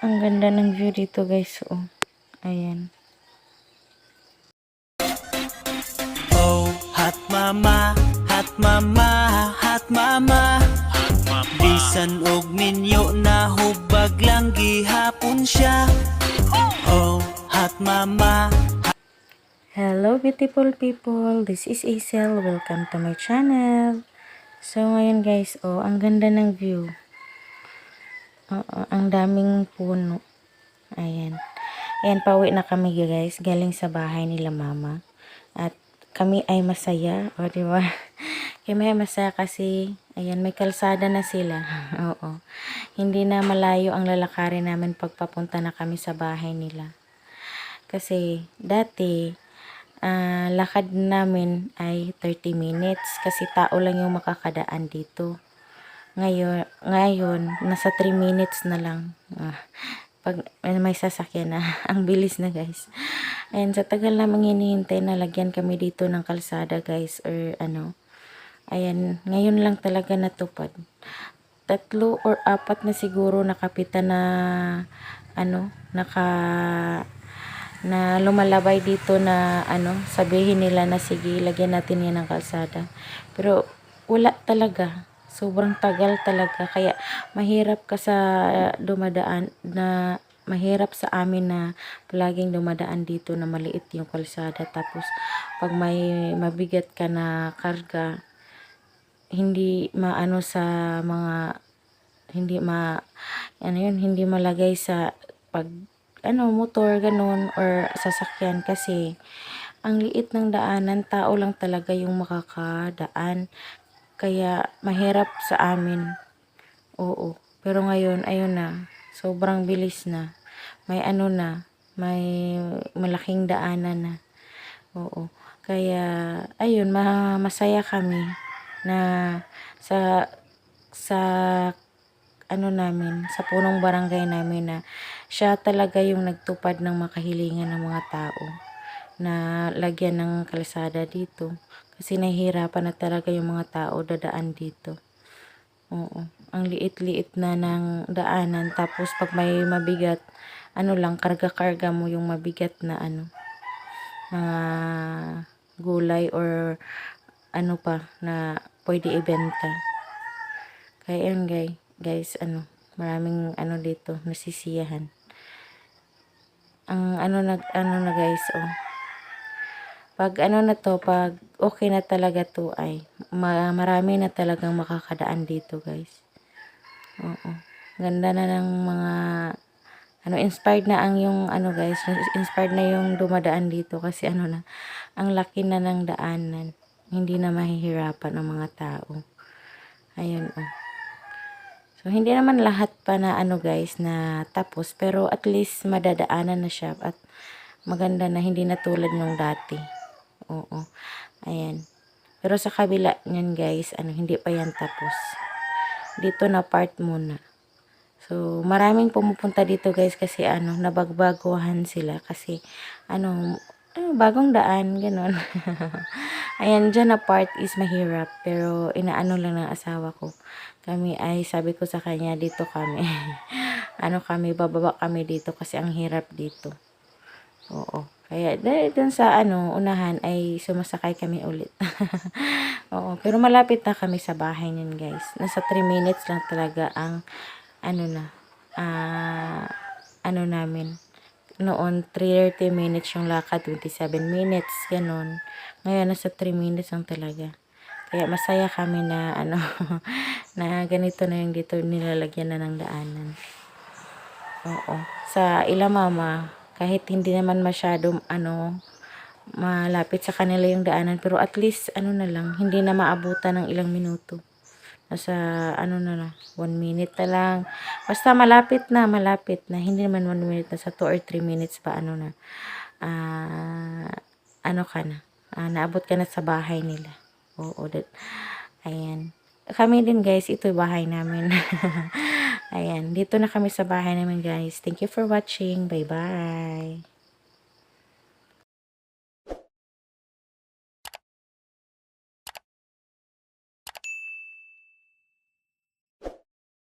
Ang ganda ng view dito guys. Oh. Ayan. Oh, hot mama, hot mama, hot mama. Bisan og minyo na hubag lang gihapon siya. Oh, hot mama. Hello beautiful people, this is Isel. Welcome to my channel. So ngayon guys, oh, ang ganda ng view. Ang daming puno. Ayan. Ayan, pauwi na kami guys, galing sa bahay nila mama. At kami ay masaya, o diba? Kami ay masaya kasi, ayan, may kalsada na sila. Oo. Hindi na malayo ang lalakarin namin pagpapunta na kami sa bahay nila. Kasi dati, lakad namin ay 30 minutes kasi tao lang yung makakadaan dito. Ngayon nasa 3 minutes na lang. Pag may sasakyan na, ang bilis na guys. Ayan, sa tagal namang hinihintay na lagyan kami dito ng kalsada guys, or ano. Ayan, ngayon lang talaga natupad. 3 or 4 na siguro nakapitan na ano, na lumalabay dito na ano, sabihin nila na sige, lagyan natin yan ng kalsada. Pero wala talaga. Sobrang tagal talaga. Kaya mahirap ka sa dumadaan na mahirap sa amin na palaging dumadaan dito na maliit yung kalsada. Tapos pag may mabigat ka na karga, hindi maano sa mga hindi malagay sa pag motor ganun or sasakyan kasi ang liit ng daanan, tao lang talaga yung makakadaan, kaya mahirap sa amin. Oo, pero ngayon ayun na, sobrang bilis na, may ano na, may malaking daanan na. Oo, kaya ayun, masaya kami na sa ano namin, sa punong barangay namin na siya talaga yung nagtupad ng makahilingan ng mga tao na lagyan ng kalsada dito kasi nahihirapan na talaga yung mga tao dadaan dito. Oo, ang liit-liit na ng daanan, tapos pag may mabigat, ano lang, karga-karga mo yung mabigat na ano, mga gulay or ano pa na pwede ibenta. Kaya yun guys, ano, maraming ano dito, nasisiyahan. Ang ano na guys, oh. Pag ano na to, pag okay na talaga to ay marami na talagang makakadaan dito, guys. Oo. Ganda na ng mga ano, inspired na ang yung ano guys, inspired na yung dumadaan dito kasi ano na, ang laki na ng daanan. Hindi na mahihirapan ang mga tao. Ayun, oh. So, hindi naman lahat pa na ano guys na tapos, pero at least madadaanan na siya at maganda na, hindi na tulad nung dati. Oo. Ayan. Pero sa kabila niyan guys, ano, hindi pa yan tapos. Dito na part muna. So, maraming pumupunta dito guys kasi ano, nabagbaguhan sila kasi ano, bagong daan, ganun. Ayan, dyan na part is mahirap, pero inaano lang ng asawa ko. Kami ay, sabi ko sa kanya, dito kami. Ano kami, bababa kami dito kasi ang hirap dito. Oo. Kaya, dahil dun sa ano, unahan ay sumasakay kami ulit. Oo. Pero malapit na kami sa bahay niyan guys. Nasa 3 minutes lang talaga ang, ano na, ano namin. Noon, 30 minutes yung lakad, 27 minutes, ganun. Ngayon, nasa 3 minutes lang talaga. Kaya masaya kami na ano na ganito na yung dito nilalagyan na ng daanan. Oo. Sa ila mama, kahit hindi naman masyadong ano malapit sa kanila yung daanan, pero at least ano na lang, hindi na maabutan ng ilang minuto. Nasa ano na 1 minute na lang. Basta malapit na, hindi naman 1 minute, na sa 2 or 3 minutes pa ano na. Ano ka na. Naabot ka na sa bahay nila. Oo, ayan. Kami din guys, ito yung bahay namin. Ayan, dito na kami sa bahay namin guys. Thank you for watching. Bye-bye.